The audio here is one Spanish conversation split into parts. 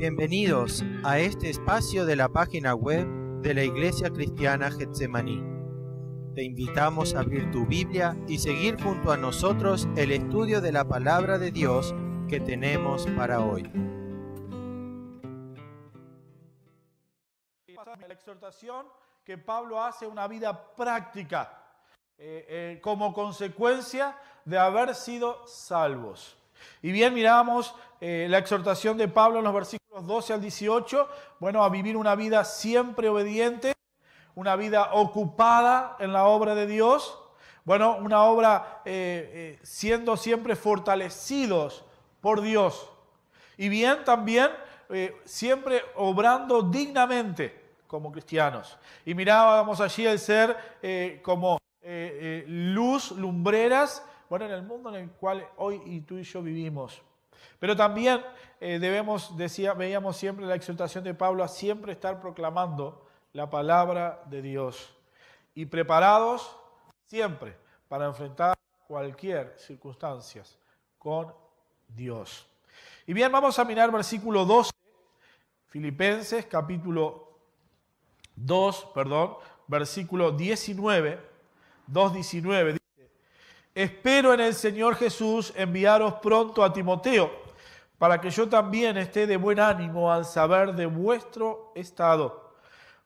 Bienvenidos a este espacio de la página web de la Iglesia Cristiana Getsemaní. Te invitamos a abrir tu Biblia y seguir junto a nosotros el estudio de la Palabra de Dios que tenemos para hoy. La exhortación que Pablo hace una vida práctica como consecuencia de haber sido salvos. Y bien, miramos la exhortación de Pablo en los versículos 12 al 18, a vivir una vida siempre obediente, una vida ocupada en la obra de Dios, una obra siendo siempre fortalecidos por Dios. Y bien, también siempre obrando dignamente como cristianos. Y mirábamos allí el ser como lumbreras, en el mundo en el cual hoy y tú y yo vivimos. Pero también veíamos siempre la exhortación de Pablo a siempre estar proclamando la palabra de Dios y preparados siempre para enfrentar cualquier circunstancia con Dios. Y bien, vamos a mirar versículo 12, Filipenses capítulo 2, versículo 19, 2:19, dice: espero en el Señor Jesús enviaros pronto a Timoteo, para que yo también esté de buen ánimo al saber de vuestro estado.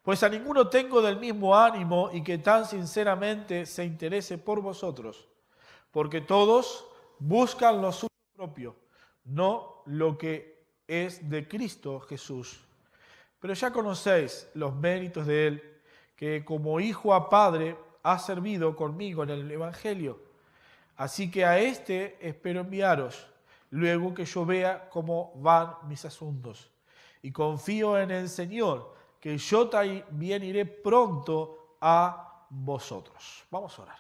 Pues a ninguno tengo del mismo ánimo y que tan sinceramente se interese por vosotros, porque todos buscan lo suyo propio, no lo que es de Cristo Jesús. Pero ya conocéis los méritos de Él, que como hijo a padre ha servido conmigo en el Evangelio. Así que a este espero enviaros, luego que yo vea cómo van mis asuntos. Y confío en el Señor, que yo también iré pronto a vosotros. Vamos a orar.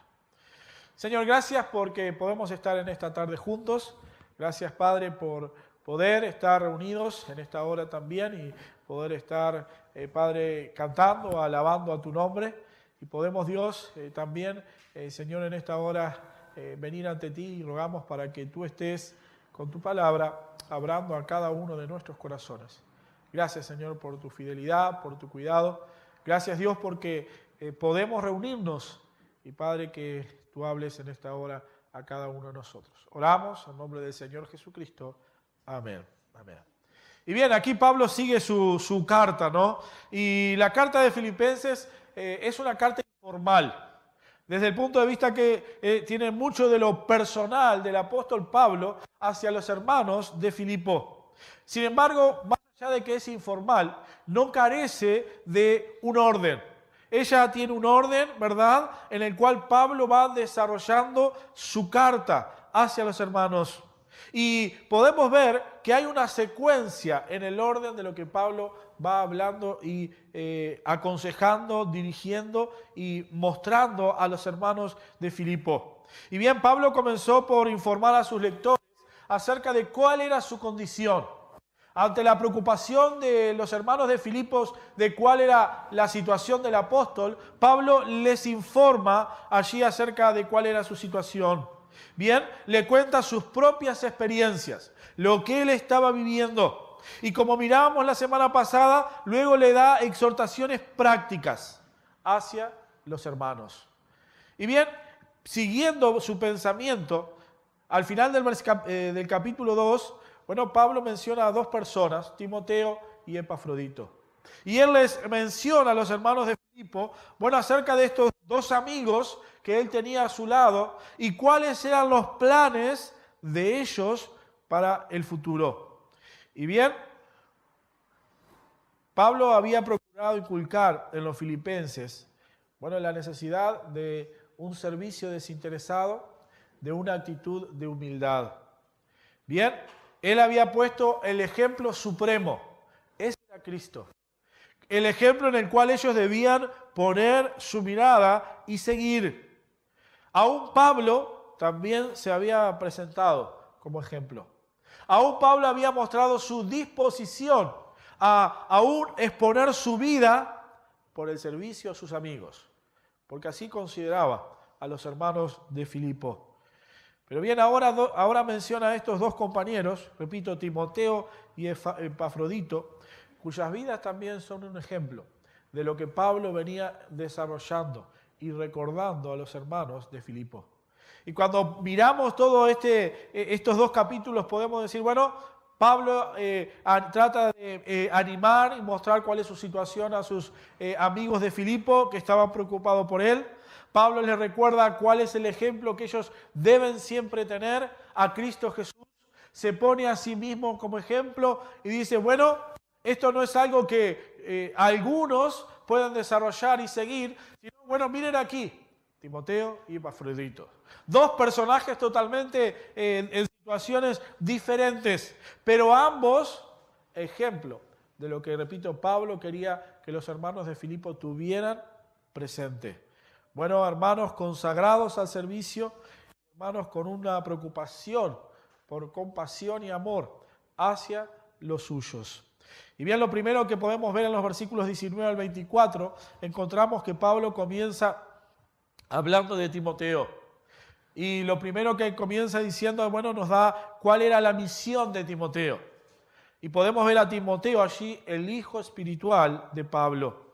Señor, gracias porque podemos estar en esta tarde juntos. Gracias, Padre, por poder estar reunidos en esta hora también y poder estar, Padre, cantando, alabando a tu nombre. Y podemos, Dios, también, Señor, en esta hora venir ante ti y rogamos para que tú estés con tu palabra hablando a cada uno de nuestros corazones. Gracias, Señor, por tu fidelidad, por tu cuidado. Gracias, Dios, porque podemos reunirnos y, Padre, que tú hables en esta hora a cada uno de nosotros. Oramos en nombre del Señor Jesucristo. Amén. Amén. Y bien, aquí Pablo sigue su carta, ¿no? Y la carta de Filipenses es una carta informal. Desde el punto de vista que tiene mucho de lo personal del apóstol Pablo hacia los hermanos de Filipo. Sin embargo, más allá de que es informal, no carece de un orden. Ella tiene un orden, ¿verdad?, en el cual Pablo va desarrollando su carta hacia los hermanos. Y podemos ver que hay una secuencia en el orden de lo que Pablo va hablando y aconsejando, dirigiendo y mostrando a los hermanos de Filipo. Y bien, Pablo comenzó por informar a sus lectores acerca de cuál era su condición. Ante la preocupación de los hermanos de Filipos de cuál era la situación del apóstol, Pablo les informa allí acerca de cuál era su situación. Bien, le cuenta sus propias experiencias, lo que él estaba viviendo. Y como mirábamos la semana pasada, luego le da exhortaciones prácticas hacia los hermanos. Y bien, siguiendo su pensamiento, al final del capítulo 2, Pablo menciona a dos personas, Timoteo y Epafrodito. Y él les menciona a los hermanos de Filipo, acerca de estos dos amigos que él tenía a su lado y cuáles eran los planes de ellos para el futuro. Y bien, Pablo había procurado inculcar en los filipenses, la necesidad de un servicio desinteresado, de una actitud de humildad. Bien, él había puesto el ejemplo supremo, ese era Cristo. El ejemplo en el cual ellos debían poner su mirada y seguir. Aún Pablo también se había presentado como ejemplo. Aún Pablo había mostrado su disposición a aún exponer su vida por el servicio a sus amigos, porque así consideraba a los hermanos de Filipo. Pero bien, ahora menciona a estos dos compañeros, repito, Timoteo y Epafrodito, cuyas vidas también son un ejemplo de lo que Pablo venía desarrollando y recordando a los hermanos de Filipo. Y cuando miramos todos estos dos capítulos podemos decir, bueno, Pablo trata de animar y mostrar cuál es su situación a sus amigos de Filipo que estaban preocupados por él. Pablo les recuerda cuál es el ejemplo que ellos deben siempre tener a Cristo Jesús. Se pone a sí mismo como ejemplo y dice, bueno, esto no es algo que algunos puedan desarrollar y seguir, sino, bueno, miren aquí, Timoteo y Epafrodito. Dos personajes totalmente en situaciones diferentes, pero ambos ejemplo de lo que, repito, Pablo quería que los hermanos de Filipo tuvieran presente. Bueno, hermanos consagrados al servicio, hermanos con una preocupación por compasión y amor hacia los suyos. Y bien, lo primero que podemos ver en los versículos 19 al 24, encontramos que Pablo comienza hablando de Timoteo. Y lo primero que comienza diciendo, bueno, nos da cuál era la misión de Timoteo. Y podemos ver a Timoteo allí, el hijo espiritual de Pablo.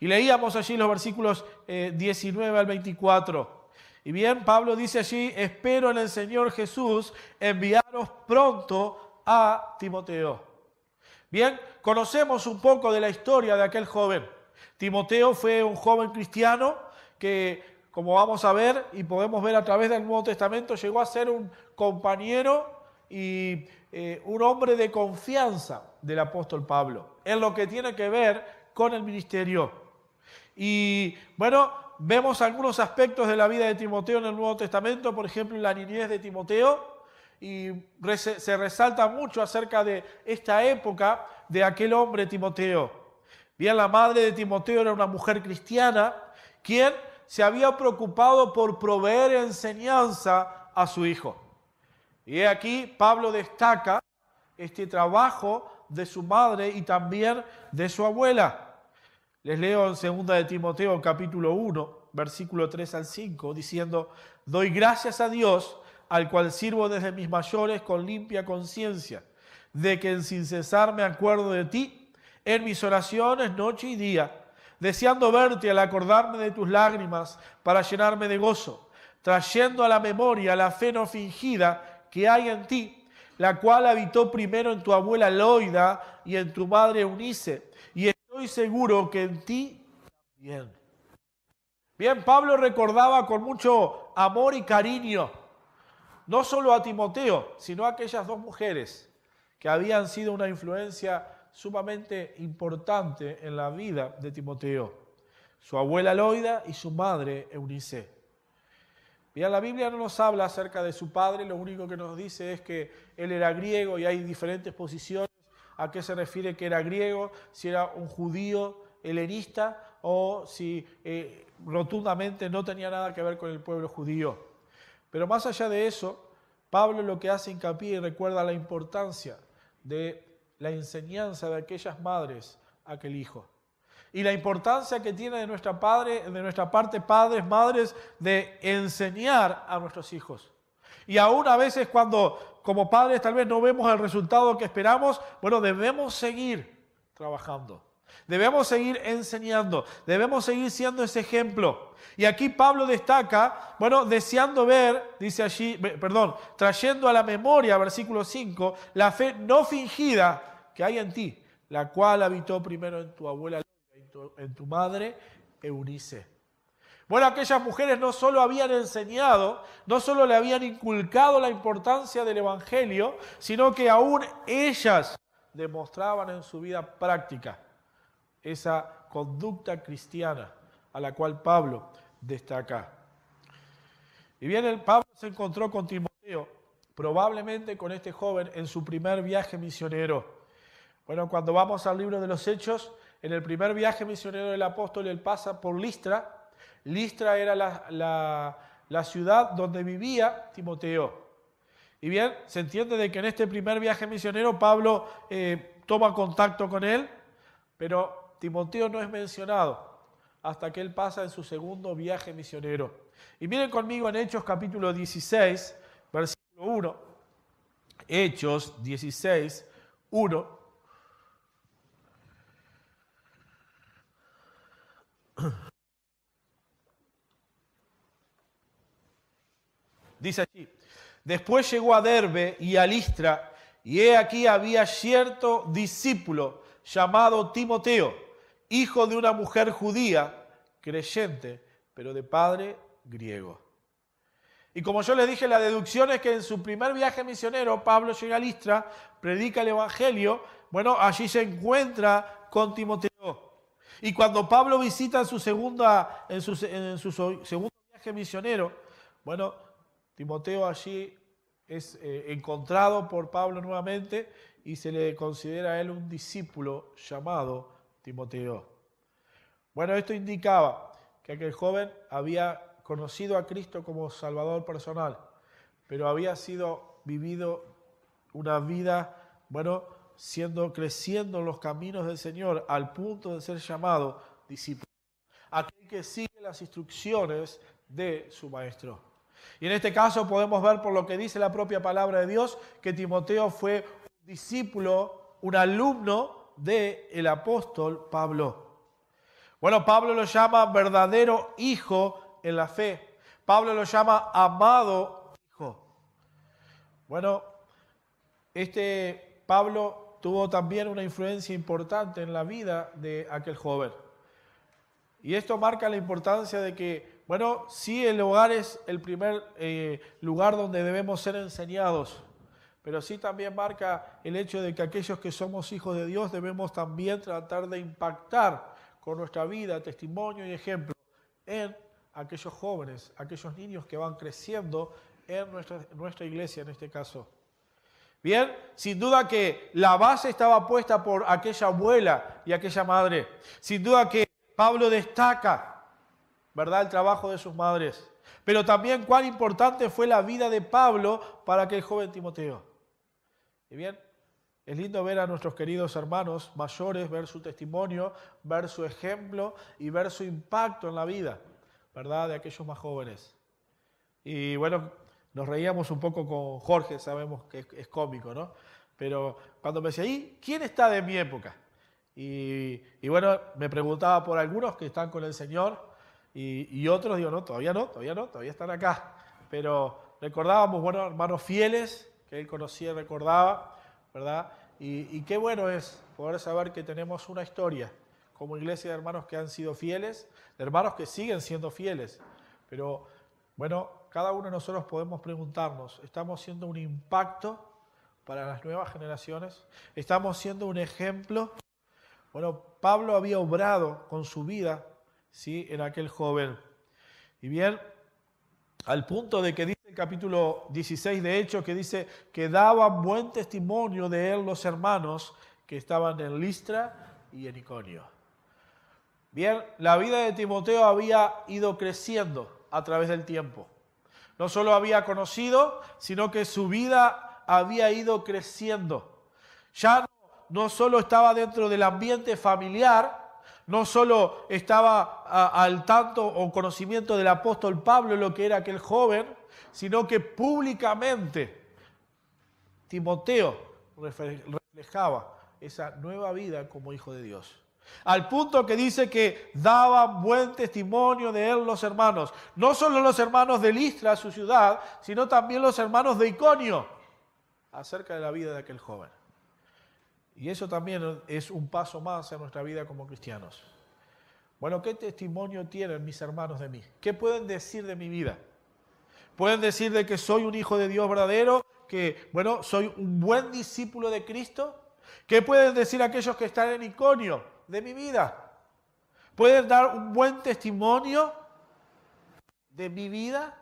Y leíamos allí los versículos 19 al 24. Y bien, Pablo dice allí, espero en el Señor Jesús enviaros pronto a Timoteo. Bien, conocemos un poco de la historia de aquel joven. Timoteo fue un joven cristiano que, como vamos a ver y podemos ver a través del Nuevo Testamento, llegó a ser un compañero y un hombre de confianza del apóstol Pablo, en lo que tiene que ver con el ministerio. Y bueno, vemos algunos aspectos de la vida de Timoteo en el Nuevo Testamento, por ejemplo, la niñez de Timoteo, y se resalta mucho acerca de esta época de aquel hombre Timoteo. Bien, la madre de Timoteo era una mujer cristiana, quien se había preocupado por proveer enseñanza a su hijo. Y aquí Pablo destaca este trabajo de su madre y también de su abuela. Les leo en 2 de Timoteo capítulo 1, versículo 3 al 5, diciendo, doy gracias a Dios, al cual sirvo desde mis mayores con limpia conciencia, de que sin cesar me acuerdo de ti en mis oraciones noche y día, deseando verte al acordarme de tus lágrimas para llenarme de gozo, trayendo a la memoria la fe no fingida que hay en ti, la cual habitó primero en tu abuela Loida y en tu madre Eunice, y estoy seguro que en ti también. Bien, Pablo recordaba con mucho amor y cariño, no solo a Timoteo, sino a aquellas dos mujeres que habían sido una influencia sumamente importante en la vida de Timoteo, su abuela Loida y su madre Eunice. Bien, la Biblia no nos habla acerca de su padre, lo único que nos dice es que él era griego y hay diferentes posiciones a qué se refiere que era griego, si era un judío helenista o si rotundamente no tenía nada que ver con el pueblo judío. Pero más allá de eso, Pablo lo que hace hincapié y recuerda la importancia de la enseñanza de aquellas madres a aquel hijo. Y la importancia que tiene de nuestra parte padres, madres, de enseñar a nuestros hijos. Y aún a veces cuando como padres tal vez no vemos el resultado que esperamos, bueno, debemos seguir trabajando. Debemos seguir enseñando, debemos seguir siendo ese ejemplo. Y aquí Pablo destaca, bueno, deseando ver, dice allí, trayendo a la memoria, versículo 5, la fe no fingida que hay en ti, la cual habitó primero en tu abuela, en tu madre Eunice. Bueno, aquellas mujeres no solo habían enseñado, no solo le habían inculcado la importancia del Evangelio, sino que aún ellas demostraban en su vida práctica esa conducta cristiana a la cual Pablo destaca. Y bien, Pablo se encontró con Timoteo, probablemente con este joven en su primer viaje misionero. Bueno, cuando vamos al libro de los Hechos, en el primer viaje misionero del apóstol, él pasa por Listra. Listra era la ciudad donde vivía Timoteo. Y bien, se entiende de que en este primer viaje misionero Pablo toma contacto con él, pero Timoteo no es mencionado hasta que él pasa en su segundo viaje misionero. Y miren conmigo en Hechos capítulo 16, 1, Hechos 16, 1. Dice allí: después llegó a Derbe y a Listra, y he aquí había cierto discípulo llamado Timoteo, hijo de una mujer judía, creyente, pero de padre griego. Y como yo les dije, la deducción es que en su primer viaje misionero, Pablo llega a Listra, predica el Evangelio, bueno, allí se encuentra con Timoteo. Y cuando Pablo visita en su segundo viaje misionero, bueno, Timoteo allí es encontrado por Pablo nuevamente y se le considera a él un discípulo llamado Timoteo. Bueno, esto indicaba que aquel joven había conocido a Cristo como Salvador personal, pero había vivido una vida, bueno, creciendo en los caminos del Señor al punto de ser llamado discípulo. Aquel que sigue las instrucciones de su maestro. Y en este caso podemos ver por lo que dice la propia palabra de Dios que Timoteo fue un discípulo, un alumno del apóstol Pablo. Bueno, Pablo lo llama verdadero hijo en la fe. Pablo lo llama amado hijo. Bueno, Pablo tuvo también una influencia importante en la vida de aquel joven. Y esto marca la importancia de que, bueno, sí, el hogar es el primer lugar donde debemos ser enseñados, pero sí también marca el hecho de que aquellos que somos hijos de Dios debemos también tratar de impactar con nuestra vida, testimonio y ejemplo en aquellos jóvenes, aquellos niños que van creciendo en nuestra iglesia en este caso. Bien, sin duda que la base estaba puesta por aquella abuela y aquella madre. Sin duda que Pablo destaca, ¿verdad?, el trabajo de sus madres. Pero también cuán importante fue la vida de Pablo para aquel joven Timoteo. Y bien, es lindo ver a nuestros queridos hermanos mayores, ver su testimonio, ver su ejemplo y ver su impacto en la vida, ¿verdad?, de aquellos más jóvenes. Y bueno, nos reíamos un poco con Jorge, sabemos que es cómico, ¿no? Pero cuando me decía, ¿y quién está de mi época? Y bueno, me preguntaba por algunos que están con el Señor y otros, digo, no, todavía están acá. Pero recordábamos, bueno, hermanos fieles que él conocía y recordaba, ¿verdad? Y qué bueno es poder saber que tenemos una historia como iglesia de hermanos que han sido fieles, de hermanos que siguen siendo fieles. Pero bueno, cada uno de nosotros podemos preguntarnos, ¿estamos siendo un impacto para las nuevas generaciones? ¿Estamos siendo un ejemplo? Bueno, Pablo había obrado con su vida, ¿sí?, en aquel joven. Y bien, al punto de que dice el capítulo 16 de Hechos, que dice que daban buen testimonio de él los hermanos que estaban en Listra y en Iconio. Bien, la vida de Timoteo había ido creciendo a través del tiempo. No solo había conocido, sino que su vida había ido creciendo. Ya no solo estaba dentro del ambiente familiar, no solo estaba al tanto o conocimiento del apóstol Pablo, lo que era aquel joven, sino que públicamente Timoteo reflejaba esa nueva vida como hijo de Dios. Al punto que dice que daban buen testimonio de él los hermanos. No solo los hermanos de Listra, su ciudad, sino también los hermanos de Iconio, acerca de la vida de aquel joven. Y eso también es un paso más en nuestra vida como cristianos. Bueno, ¿qué testimonio tienen mis hermanos de mí? ¿Qué pueden decir de mi vida? ¿Pueden decir de que soy un hijo de Dios verdadero? ¿Que, bueno, soy un buen discípulo de Cristo? ¿Qué pueden decir aquellos que están en Iconio de mi vida? ¿Pueden dar un buen testimonio de mi vida?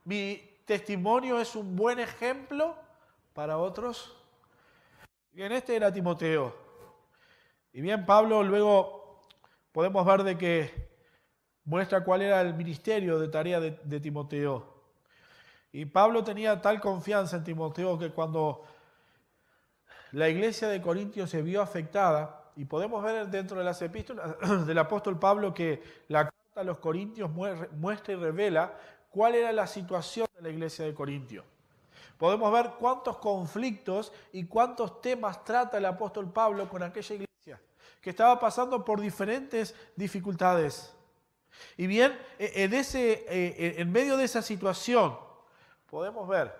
¿Mi testimonio es un buen ejemplo para otros? Bien, este era Timoteo. Y bien, Pablo luego podemos ver de que muestra cuál era el ministerio de tarea de Timoteo. Y Pablo tenía tal confianza en Timoteo que cuando la iglesia de Corintios se vio afectada, y podemos ver dentro de las epístolas del apóstol Pablo que la carta a los Corintios muestra y revela cuál era la situación de la iglesia de Corintios. podemos ver cuántos conflictos y cuántos temas trata el apóstol Pablo con aquella iglesia que estaba pasando por diferentes dificultades. Y bien, en medio de esa situación, podemos ver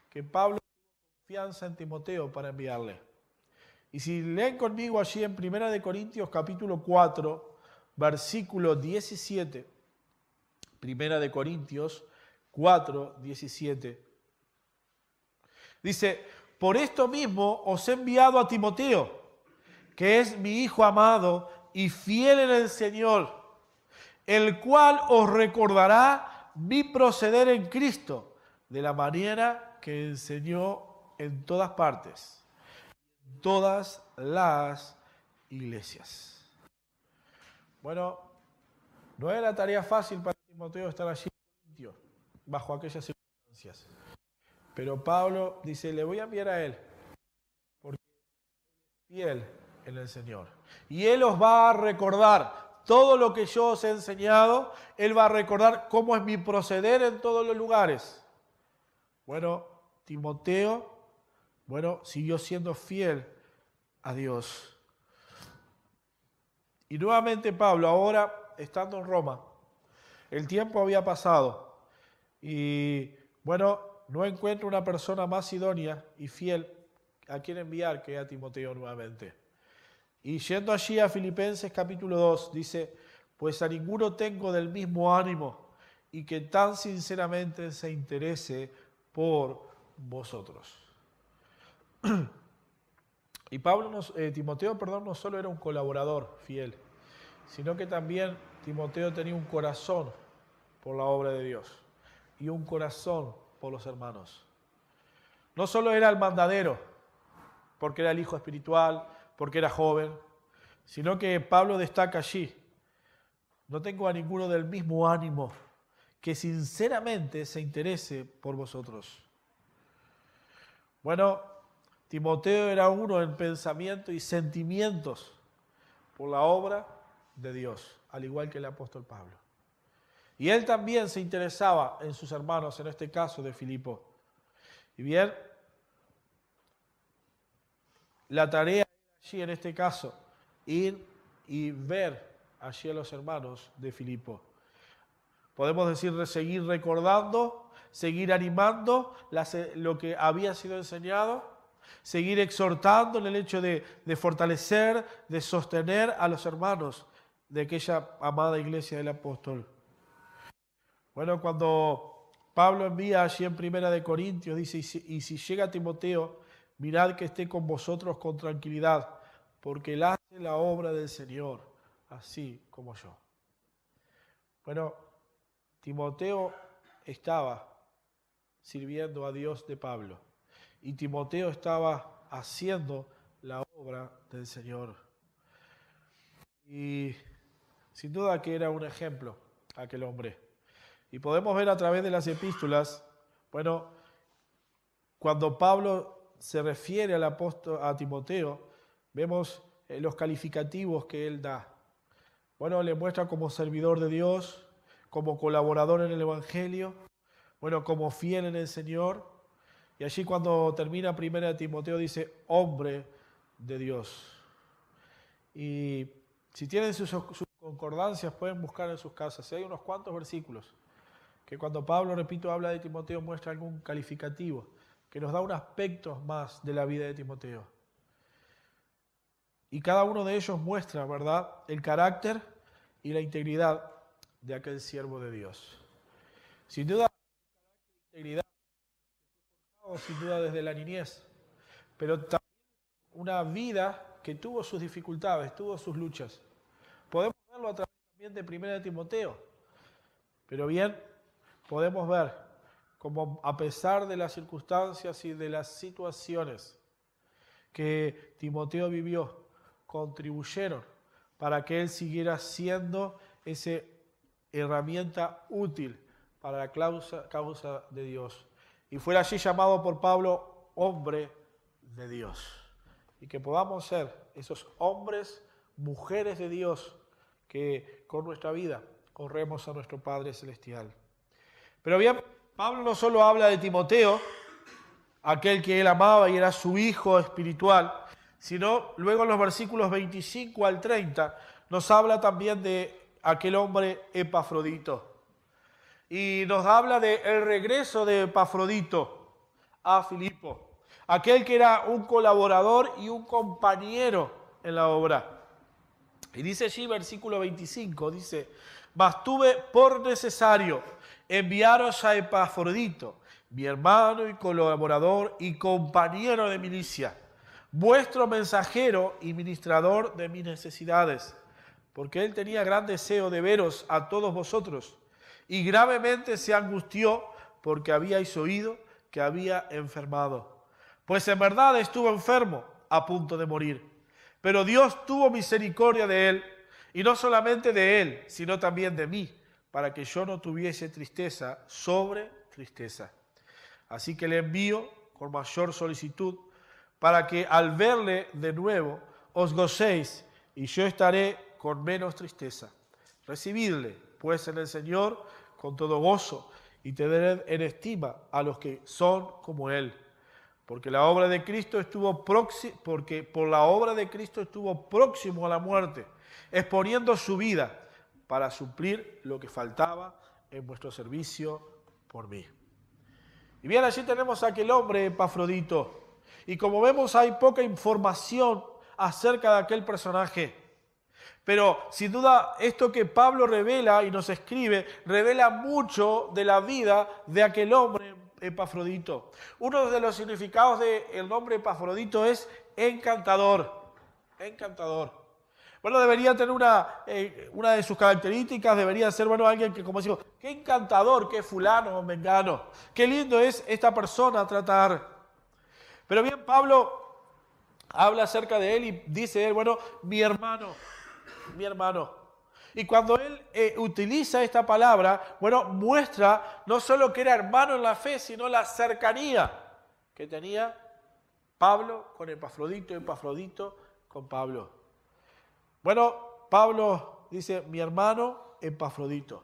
que Pablo tuvo confianza en Timoteo para enviarle. Y si leen conmigo allí en 1 Corintios capítulo 4, versículo 17, 1 Corintios 4, 17, dice, por esto mismo os he enviado a Timoteo, que es mi hijo amado y fiel en el Señor, el cual os recordará mi proceder en Cristo, de la manera que enseñó en todas partes, en todas las iglesias. Bueno, no era tarea fácil para Timoteo estar allí en Corintio, bajo aquellas circunstancias. Pero Pablo dice, le voy a enviar a él, porque es fiel en el Señor. Y él os va a recordar todo lo que yo os he enseñado, él va a recordar cómo es mi proceder en todos los lugares. Bueno, Timoteo, siguió siendo fiel a Dios. Y nuevamente Pablo, ahora estando en Roma, el tiempo había pasado y no encuentro una persona más idónea y fiel a quien enviar que a Timoteo nuevamente. Y yendo allí a Filipenses capítulo 2, dice, pues a ninguno tengo del mismo ánimo y que tan sinceramente se interese por vosotros. Y Timoteo no solo era un colaborador fiel, sino que también Timoteo tenía un corazón por la obra de Dios y un corazón por los hermanos. No solo era el mandadero, porque era el hijo espiritual, porque era joven, sino que Pablo destaca allí, no tengo a ninguno del mismo ánimo que sinceramente se interese por vosotros. Timoteo era uno en pensamiento y sentimientos por la obra de Dios, al igual que el apóstol Pablo. Y él también se interesaba en sus hermanos, en este caso de Filipo. Y bien, la tarea allí en este caso, ir y ver allí a los hermanos de Filipo. Podemos decir, seguir recordando, seguir animando lo que había sido enseñado, seguir exhortando en el hecho de fortalecer, de sostener a los hermanos de aquella amada iglesia del apóstol. Cuando Pablo envía allí en 1 Corintios, dice, y si llega Timoteo, mirad que esté con vosotros con tranquilidad, porque él hace la obra del Señor, así como yo. Timoteo estaba sirviendo a Dios de Pablo, y Timoteo estaba haciendo la obra del Señor. Y sin duda que era un ejemplo aquel hombre. Y podemos ver a través de las epístolas, cuando Pablo se refiere al apóstol, a Timoteo, vemos los calificativos que él da. Le muestra como servidor de Dios, como colaborador en el Evangelio, como fiel en el Señor. Y allí cuando termina 1 Timoteo dice, hombre de Dios. Y si tienen sus concordancias pueden buscar en sus casas. Hay unos cuantos versículos que cuando Pablo, repito, habla de Timoteo muestra algún calificativo que nos da un aspecto más de la vida de Timoteo. Y cada uno de ellos muestra, ¿verdad?, el carácter y la integridad de aquel siervo de Dios. Sin duda, integridad, sin duda desde la niñez, pero también una vida que tuvo sus dificultades, tuvo sus luchas. Podemos verlo a través también de 1 Timoteo, pero bien, podemos ver cómo a pesar de las circunstancias y de las situaciones que Timoteo vivió, contribuyeron para que él siguiera siendo esa herramienta útil para la causa de Dios. Y fuera allí llamado por Pablo hombre de Dios. Y que podamos ser esos hombres, mujeres de Dios, que con nuestra vida honremos a nuestro Padre Celestial. Pero bien, Pablo no solo habla de Timoteo, aquel que él amaba y era su hijo espiritual, sino luego en los versículos 25 al 30 nos habla también de aquel hombre Epafrodito. Y nos habla del regreso de Epafrodito a Filipo, aquel que era un colaborador y un compañero en la obra. Y dice allí, versículo 25, dice: mas tuve por necesario enviaros a Epafrodito, mi hermano y colaborador y compañero de milicia, vuestro mensajero y ministrador de mis necesidades, porque él tenía gran deseo de veros a todos vosotros, y gravemente se angustió porque habíais oído que había enfermado. Pues en verdad estuvo enfermo, a punto de morir. Pero Dios tuvo misericordia de él, y no solamente de él, sino también de mí, para que yo no tuviese tristeza sobre tristeza. Así que le envío con mayor solicitud, para que al verle de nuevo os gocéis, y yo estaré con menos tristeza. Recibidle, pues, en el Señor con todo gozo, y tened en estima a los que son como él. Porque la obra de Cristo estuvo por la obra de Cristo estuvo próximo a la muerte, exponiendo su vida para suplir lo que faltaba en vuestro servicio por mí. Y bien, allí tenemos a aquel hombre Epafrodito. Y como vemos, hay poca información acerca de aquel personaje. Pero sin duda esto que Pablo revela y nos escribe, revela mucho de la vida de aquel hombre Epafrodito. Uno de los significados del nombre Epafrodito es encantador. Encantador. Bueno, debería tener una de sus características, debería ser, alguien que, como decimos, qué encantador, qué fulano o mengano. Qué lindo es esta persona a tratar. Pero bien, Pablo habla acerca de él y dice él, mi hermano. Y cuando él utiliza esta palabra, muestra no solo que era hermano en la fe, sino la cercanía que tenía Pablo con Epafrodito, Epafrodito con Pablo. Pablo dice, mi hermano Epafrodito,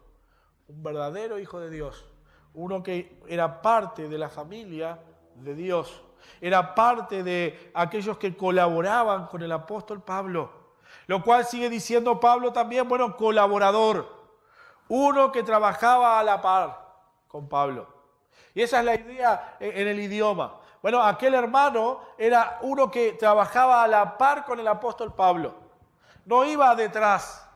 un verdadero hijo de Dios, uno que era parte de la familia de Dios, era parte de aquellos que colaboraban con el apóstol Pablo. Lo cual sigue diciendo Pablo también, colaborador, uno que trabajaba a la par con Pablo. Y esa es la idea en el idioma. Aquel hermano era uno que trabajaba a la par con el apóstol Pablo. No iba detrás,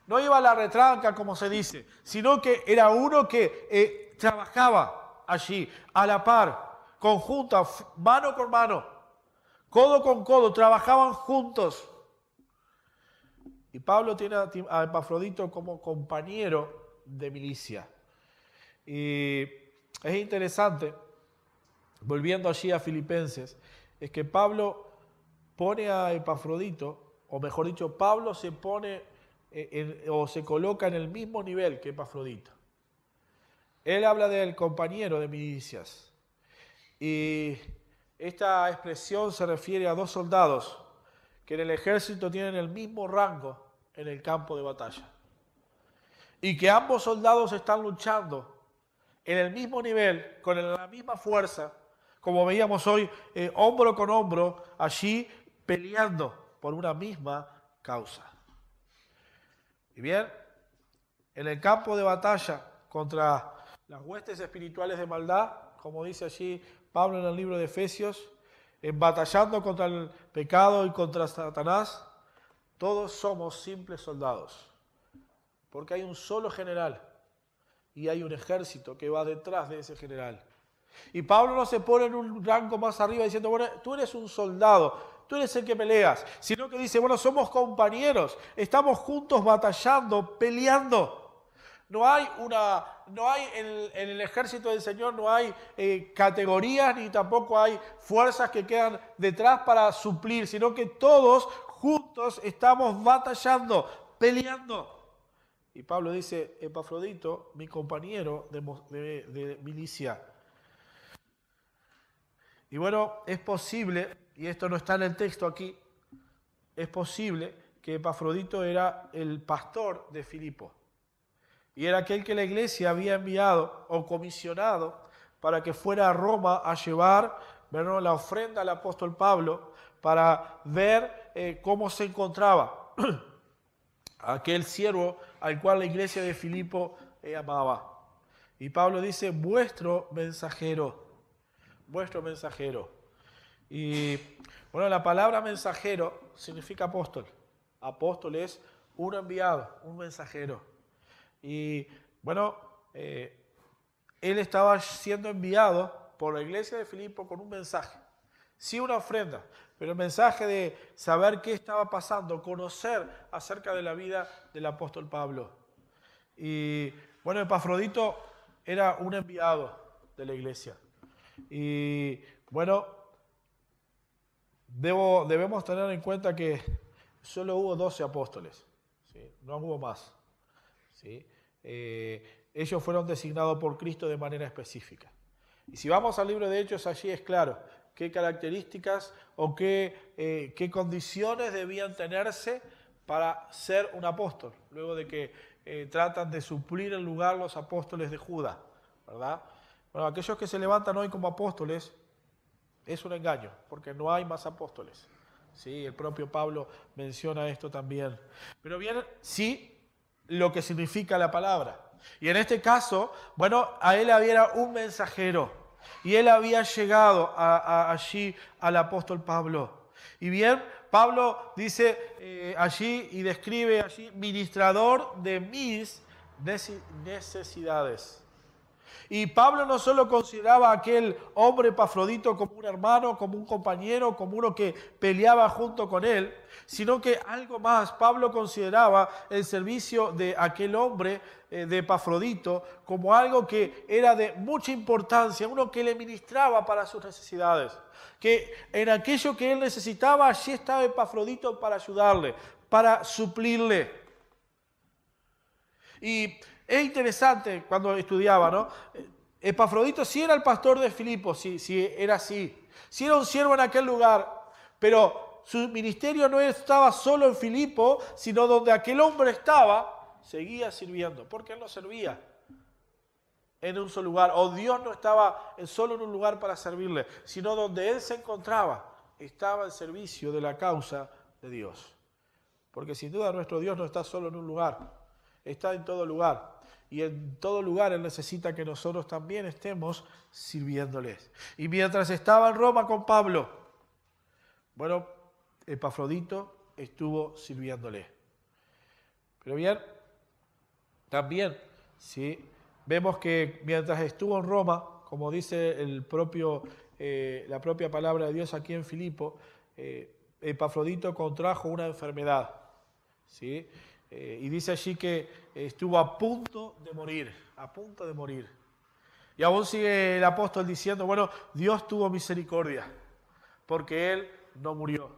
no iba a la retranca, como se dice, sino que era uno que trabajaba allí, a la par, conjunta, mano con mano, codo con codo, trabajaban juntos. Y Pablo tiene a Epafrodito como compañero de milicia. Y es interesante, volviendo allí a Filipenses, es que Pablo pone a Epafrodito, o mejor dicho, Pablo se pone o se coloca en el mismo nivel que Epafrodito. Él habla del compañero de milicias. Y esta expresión se refiere a dos soldados que en el ejército tienen el mismo rango en el campo de batalla. Y que ambos soldados están luchando en el mismo nivel, con la misma fuerza, como veíamos hoy, hombro con hombro, allí peleando por una misma causa. Y bien, en el campo de batalla contra las huestes espirituales de maldad, como dice allí Pablo en el libro de Efesios, batallando contra el pecado y contra Satanás, todos somos simples soldados, porque hay un solo general y hay un ejército que va detrás de ese general. Y Pablo no se pone en un rango más arriba diciendo, tú eres un soldado, tú eres el que peleas, sino que dice, somos compañeros, estamos juntos batallando, peleando. No hay en el ejército del Señor no hay categorías ni tampoco hay fuerzas que quedan detrás para suplir, sino que todos juntos estamos batallando, peleando. Y Pablo dice, Epafrodito, mi compañero de milicia. Y es posible, y esto no está en el texto aquí, es posible que Epafrodito era el pastor de Filipo. Y era aquel que la iglesia había enviado o comisionado para que fuera a Roma a llevar bueno, la ofrenda al apóstol Pablo para ver cómo se encontraba aquel siervo al cual la iglesia de Filipo amaba. Y Pablo dice, vuestro mensajero. Y bueno, la palabra mensajero significa apóstol. Apóstol es un enviado, un mensajero. Y bueno, él estaba siendo enviado por la iglesia de Filipo con un mensaje. Sí, una ofrenda, pero el mensaje de saber qué estaba pasando, conocer acerca de la vida del apóstol Pablo. Y bueno, Epafrodito era un enviado de la iglesia. Y bueno, debemos tener en cuenta que solo hubo 12 apóstoles, ¿sí? No hubo más, ¿sí? Ellos fueron designados por Cristo de manera específica. Y si vamos al libro de Hechos, allí es claro qué características o qué condiciones debían tenerse para ser un apóstol, luego de que tratan de suplir el lugar los apóstoles de Judá, ¿verdad? Bueno, aquellos que se levantan hoy como apóstoles es un engaño, porque no hay más apóstoles. Sí, el propio Pablo menciona esto también. Pero bien, sí, lo que significa la palabra. Y en este caso, bueno, a él había un mensajero. Y él había llegado allí al apóstol Pablo. Y bien, Pablo dice allí y describe allí, ministrador de mis necesidades. Y Pablo no solo consideraba a aquel hombre Epafrodito como un hermano, como un compañero, como uno que peleaba junto con él, sino que algo más, Pablo consideraba el servicio de aquel hombre de Epafrodito como algo que era de mucha importancia, uno que le ministraba para sus necesidades, que en aquello que él necesitaba, allí estaba Epafrodito para ayudarle, para suplirle. Y es interesante cuando estudiaba, ¿no? Epafrodito sí era el pastor de Filipo, sí era así. Sí era un siervo en aquel lugar, pero su ministerio no estaba solo en Filipo, sino donde aquel hombre estaba, seguía sirviendo, porque él no servía en un solo lugar, o Dios no estaba solo en un lugar para servirle, sino donde él se encontraba, estaba al servicio de la causa de Dios. Porque sin duda nuestro Dios no está solo en un lugar, está en todo lugar. Y en todo lugar Él necesita que nosotros también estemos sirviéndoles. Y mientras estaba en Roma con Pablo, bueno, Epafrodito estuvo sirviéndole. Pero bien, también, ¿sí? Vemos que mientras estuvo en Roma, como dice la propia palabra de Dios aquí en Filipo, Epafrodito contrajo una enfermedad, ¿sí? Y dice allí que estuvo a punto de morir. Y aún sigue el apóstol diciendo, bueno, Dios tuvo misericordia, porque él no murió.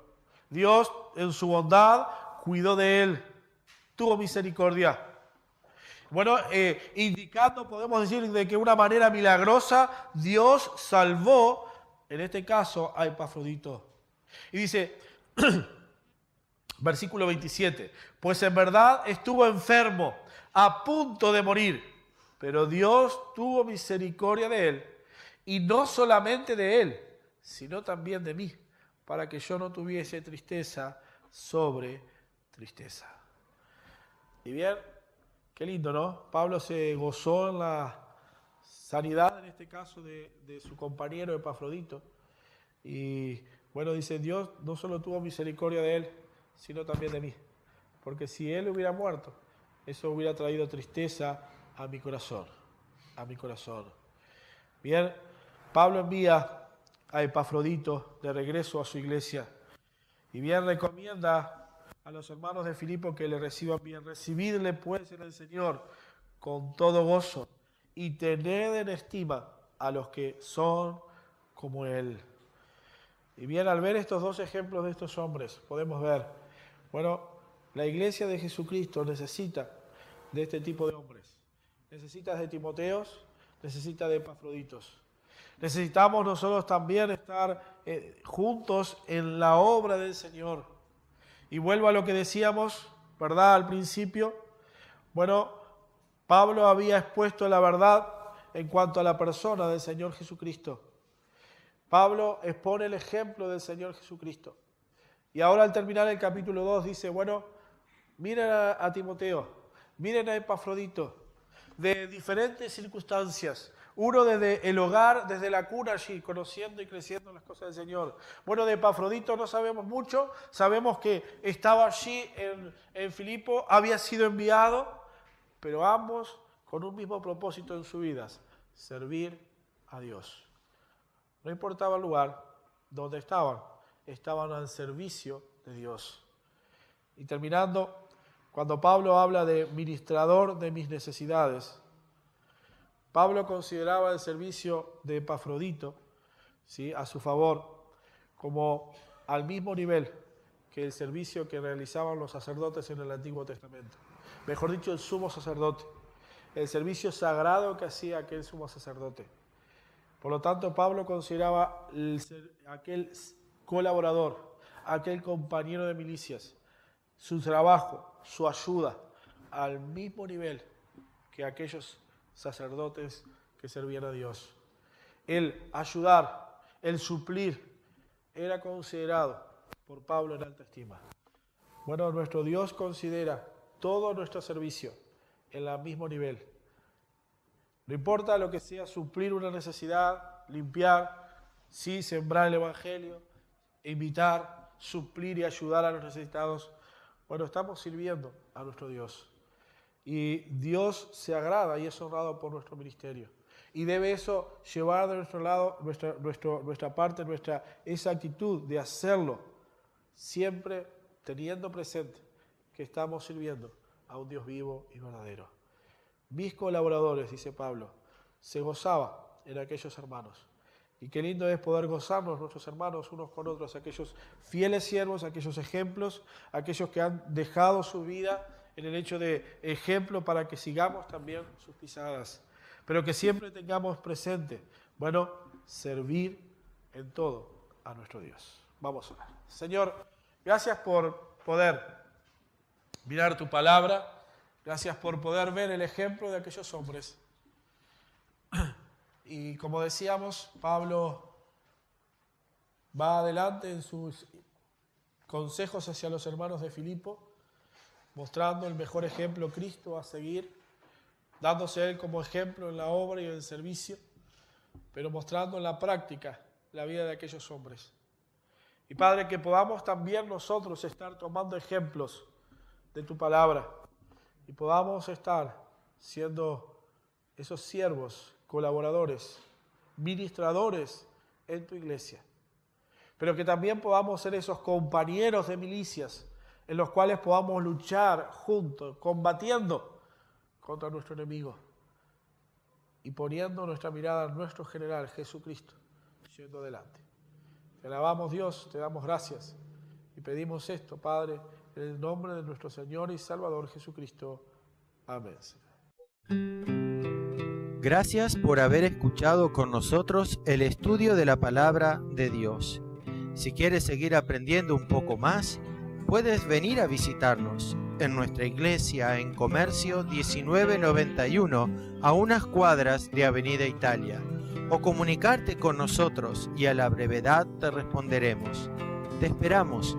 Dios en su bondad cuidó de él, tuvo misericordia. Bueno, indicando, podemos decir, de que una manera milagrosa Dios salvó, en este caso, a Epafrodito. Y dice... Versículo 27, pues en verdad estuvo enfermo, a punto de morir, pero Dios tuvo misericordia de él, y no solamente de él, sino también de mí, para que yo no tuviese tristeza sobre tristeza. Y bien, qué lindo, ¿no? Pablo se gozó en la sanidad, en este caso, de su compañero Epafrodito, y bueno, dice, Dios no solo tuvo misericordia de él, sino también de mí. Porque si él hubiera muerto, eso hubiera traído tristeza a mi corazón. Bien, Pablo envía a Epafrodito de regreso a su iglesia. Y bien recomienda a los hermanos de Filipo que le reciban bien. Recibidle pues en el Señor con todo gozo y tened en estima a los que son como él. Y bien, al ver estos dos ejemplos de estos hombres, podemos ver, bueno, la iglesia de Jesucristo necesita de este tipo de hombres. Necesita de Timoteos, necesita de Epafroditos. Necesitamos nosotros también estar juntos en la obra del Señor. Y vuelvo a lo que decíamos, ¿verdad? Al principio. Bueno, Pablo había expuesto la verdad en cuanto a la persona del Señor Jesucristo. Pablo expone el ejemplo del Señor Jesucristo. Y ahora al terminar el capítulo 2 dice, bueno, miren a Timoteo, miren a Epafrodito, de diferentes circunstancias. Uno desde el hogar, desde la cuna allí, conociendo y creciendo las cosas del Señor. Bueno, de Epafrodito no sabemos mucho, sabemos que estaba allí en Filipo, había sido enviado, pero ambos con un mismo propósito en sus vidas, servir a Dios. No importaba el lugar donde estaban al servicio de Dios. Y terminando, cuando Pablo habla de ministrador de mis necesidades, Pablo consideraba el servicio de Epafrodito, ¿sí?, a su favor, como al mismo nivel que el servicio que realizaban los sacerdotes en el Antiguo Testamento. Mejor dicho, el sumo sacerdote, el servicio sagrado que hacía aquel sumo sacerdote. Por lo tanto, Pablo consideraba aquel colaborador, aquel compañero de milicias, su trabajo, su ayuda, al mismo nivel que aquellos sacerdotes que servían a Dios. El ayudar, el suplir, era considerado por Pablo en alta estima. Bueno, nuestro Dios considera todo nuestro servicio en el mismo nivel. No importa lo que sea suplir una necesidad, limpiar, sí, sembrar el Evangelio, invitar, suplir y ayudar a los necesitados. Bueno, estamos sirviendo a nuestro Dios. Y Dios se agrada y es honrado por nuestro ministerio. Y debe eso llevar de nuestro lado, nuestra parte, esa actitud de hacerlo, siempre teniendo presente que estamos sirviendo a un Dios vivo y verdadero. Mis colaboradores, dice Pablo, se gozaban en aquellos hermanos. Y qué lindo es poder gozarnos nuestros hermanos unos con otros, aquellos fieles siervos, aquellos ejemplos, aquellos que han dejado su vida en el hecho de ejemplo para que sigamos también sus pisadas. Pero que siempre tengamos presente, bueno, servir en todo a nuestro Dios. Vamos a orar. Señor, gracias por poder mirar tu palabra. Gracias por poder ver el ejemplo de aquellos hombres. Y como decíamos, Pablo va adelante en sus consejos hacia los hermanos de Filipo, mostrando el mejor ejemplo Cristo a seguir, dándose él como ejemplo en la obra y en el servicio, pero mostrando en la práctica la vida de aquellos hombres. Y Padre, que podamos también nosotros estar tomando ejemplos de tu palabra y podamos estar siendo esos siervos, colaboradores, ministradores en tu iglesia. Pero que también podamos ser esos compañeros de milicias en los cuales podamos luchar juntos, combatiendo contra nuestro enemigo y poniendo nuestra mirada en nuestro general Jesucristo, yendo adelante. Te alabamos, Dios, te damos gracias y pedimos esto, Padre, en el nombre de nuestro Señor y Salvador Jesucristo. Amén. Gracias por haber escuchado con nosotros el estudio de la Palabra de Dios. Si quieres seguir aprendiendo un poco más, puedes venir a visitarnos en nuestra iglesia en Comercio 1991, a unas cuadras de Avenida Italia, o comunicarte con nosotros y a la brevedad te responderemos. Te esperamos.